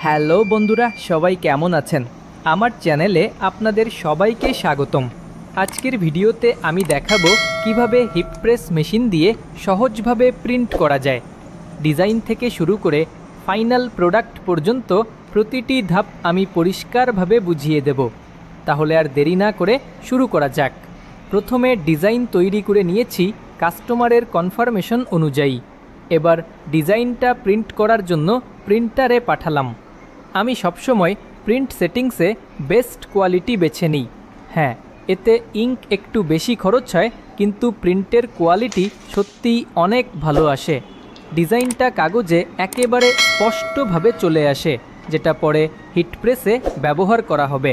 Hello বন্ধুরা, সবাই কেমন আছেন? আমার চ্যানেলে আপনাদের সবাইকে স্বাগতম। আজকের ভিডিওতে আমি দেখাবো কিভাবে হিপ প্রেস মেশিন দিয়ে সহজভাবে প্রিন্ট করা যায়। ডিজাইন থেকে শুরু করে ফাইনাল প্রোডাক্ট পর্যন্ত প্রতিটি ধাপ আমি পরিষ্কারভাবে বুঝিয়ে দেব। তাহলে আর দেরি না করে শুরু করা যাক। প্রথমে ডিজাইন তৈরি করে নিয়েছি কাস্টমারের কনফার্মেশন অনুযায়ী। এবার ডিজাইনটা প্রিন্ট করার জন্য প্রিন্টারে পাঠালাম। আমি সবসময় প্রিন্ট সেটিংসে বেস্ট কোয়ালিটি বেছে নিই। হ্যাঁ, এতে ইঙ্ক একটু বেশি খরচ হয়, কিন্তু প্রিন্টের কোয়ালিটি সত্যিই অনেক ভালো আসে। ডিজাইনটা কাগজে একেবারে স্পষ্টভাবে চলে আসে, যেটা পরে হিট প্রেসে ব্যবহার করা হবে।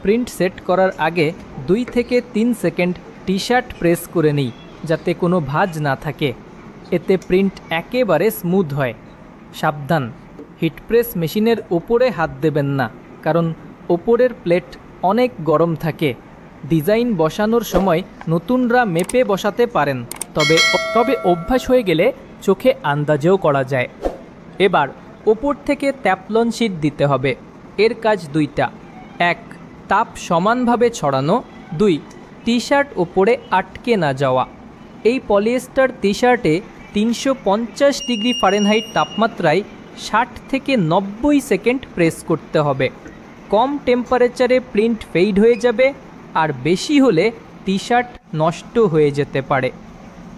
প্রিন্ট সেট করার আগে 2 থেকে 3 সেকেন্ড টি শার্ট প্রেস করে নিই, যাতে কোনো ভাঁজ না থাকে। এতে প্রিন্ট একেবারে স্মুথ হয়। সাবধান, হিট প্রেস মেশিনের ওপরে হাত দেবেন না, কারণ ওপরের প্লেট অনেক গরম থাকে। ডিজাইন বসানোর সময় নতুনরা মেপে বসাতে পারেন, তবে অভ্যাস হয়ে গেলে চোখে আন্দাজেও করা যায়। এবার ওপর থেকে ট্যাফলন শিট দিতে হবে। এর কাজ দুইটা: 1. তাপ সমানভাবে ছড়ানো, 2. টি শার্ট ওপরে আটকে না যাওয়া। এই পলিয়েস্টার টি শার্টে 350 ডিগ্রি ফারেনহাইট তাপমাত্রায় 60 থেকে 90 সেকেন্ড প্রেস করতে হবে। কম টেম্পারেচারে প্রিন্ট ফেড হয়ে যাবে, আর বেশি হলে টি শার্ট নষ্ট হয়ে যেতে পারে।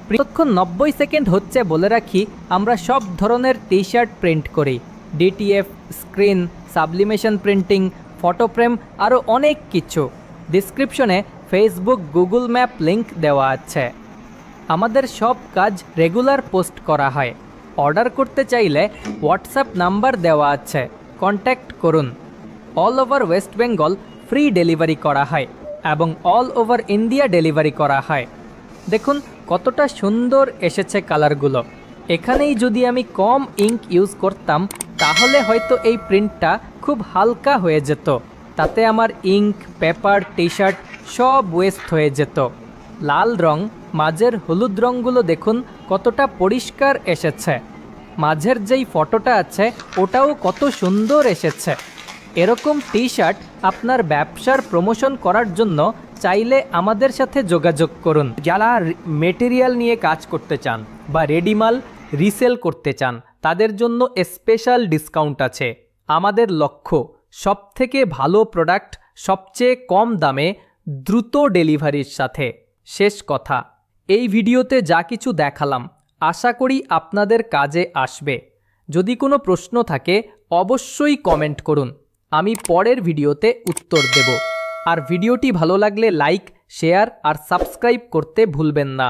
যতক্ষণ 90 সেকেন্ড হচ্ছে বলে রাখি, আমরা সব ধরনের টি শার্ট প্রিন্ট করি। DTF, screen, sublimation printing, photo frame, আরও অনেক কিছু। ডিসক্রিপশনে ফেসবুক, গুগল ম্যাপ লিঙ্ক দেওয়া আছে। আমাদের সব কাজ রেগুলার পোস্ট করা হয়। অর্ডার করতে চাইলে হোয়াটসঅ্যাপ নাম্বার দেওয়া আছে, কন্ট্যাক্ট করুন। All over West Bengal free delivery করা হয় এবং অল ওভার ইন্ডিয়া ডেলিভারি করা হয়। দেখুন কতটা সুন্দর এসেছে কালারগুলো। এখানেই যদি আমি কম ইঙ্ক ইউজ করতাম, তাহলে হয়তো এই প্রিন্টটা খুব হালকা হয়ে যেত। তাতে আমার ইঙ্ক, পেপার, টি শার্ট সব ওয়েস্ট হয়ে যেত। লাল রং, মাঝের হলুদ রঙগুলো দেখুন কতটা পরিষ্কার এসেছে। মাঝের যেই ফটোটা আছে ওটাও কত সুন্দর এসেছে। এরকম টি শার্ট আপনার ব্যবসার প্রমোশন করার জন্য চাইলে আমাদের সাথে যোগাযোগ করুন। যারা মেটেরিয়াল নিয়ে কাজ করতে চান বা রেডিমাল রিসেল করতে চান, তাদের জন্য স্পেশাল ডিসকাউন্ট আছে। আমাদের লক্ষ্য সবথেকে ভালো প্রোডাক্ট সবচেয়ে কম দামে, দ্রুত ডেলিভারির সাথে। শেষ কথা, এই ভিডিওতে যা কিছু দেখালাম আশা করি আপনাদের কাজে আসবে। যদি কোনো প্রশ্ন থাকে অবশ্যই কমেন্ট করুন, আমি পরের ভিডিওতে উত্তর দেব। আর ভিডিওটি ভালো লাগলে লাইক, শেয়ার আর সাবস্ক্রাইব করতে ভুলবেন না।